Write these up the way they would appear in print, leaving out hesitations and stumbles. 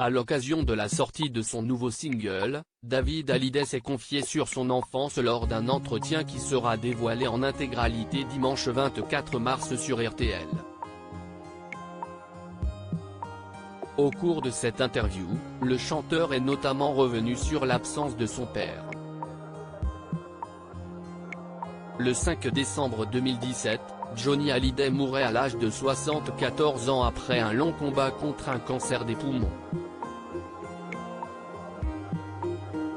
À l'occasion de la sortie de son nouveau single, David Hallyday s'est confié sur son enfance lors d'un entretien qui sera dévoilé en intégralité dimanche 24 mars sur RTL. Au cours de cette interview, le chanteur est notamment revenu sur l'absence de son père. Le 5 décembre 2017, Johnny Hallyday mourait à l'âge de 74 ans après un long combat contre un cancer des poumons.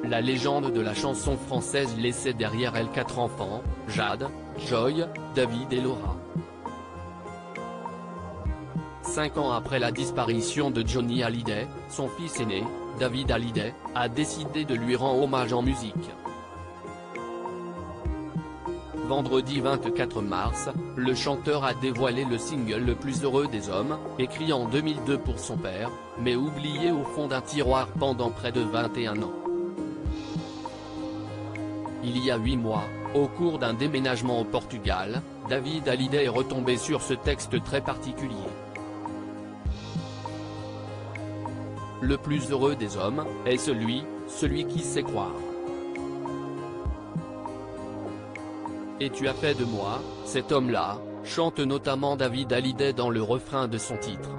La légende de la chanson française laissait derrière elle 4 enfants, Jade, Joy, David et Laura. 5 ans après la disparition de Johnny Hallyday, son fils aîné, David Hallyday, a décidé de lui rendre hommage en musique. Vendredi 24 mars, le chanteur a dévoilé le single Le plus heureux des hommes, écrit en 2002 pour son père, mais oublié au fond d'un tiroir pendant près de 21 ans. Il y a 8 mois, au cours d'un déménagement au Portugal, David Hallyday est retombé sur ce texte très particulier. Le plus heureux des hommes, est celui qui sait croire. Et tu as fait de moi, cet homme-là, chante notamment David Hallyday dans le refrain de son titre.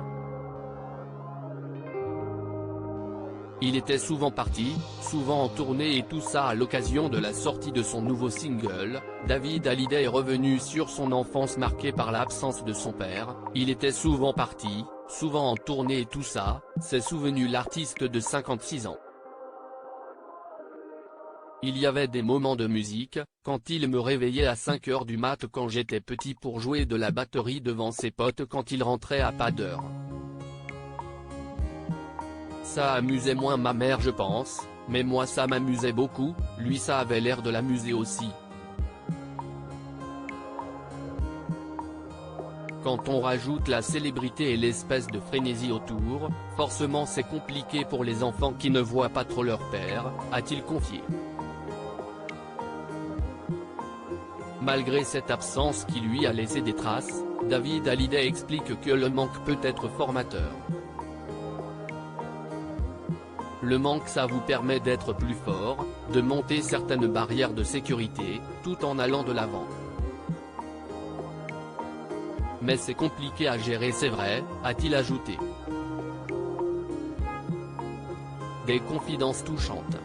Il était souvent parti, souvent en tournée et tout ça à l'occasion de la sortie de son nouveau single. David Hallyday est revenu sur son enfance marquée par l'absence de son père. Il était souvent parti, souvent en tournée et tout ça, s'est souvenu l'artiste de 56 ans. Il y avait des moments de musique, quand il me réveillait à 5 h du mat quand j'étais petit pour jouer de la batterie devant ses potes quand il rentrait à pas d'heure. Ça amusait moins ma mère je pense, mais moi ça m'amusait beaucoup, lui ça avait l'air de l'amuser aussi. Quand on rajoute la célébrité et l'espèce de frénésie autour, forcément c'est compliqué pour les enfants qui ne voient pas trop leur père, a-t-il confié. Malgré cette absence qui lui a laissé des traces, David Hallyday explique que le manque peut être formateur. Le manque ça vous permet d'être plus fort, de monter certaines barrières de sécurité, tout en allant de l'avant. Mais c'est compliqué à gérer c'est vrai, a-t-il ajouté. Des confidences touchantes.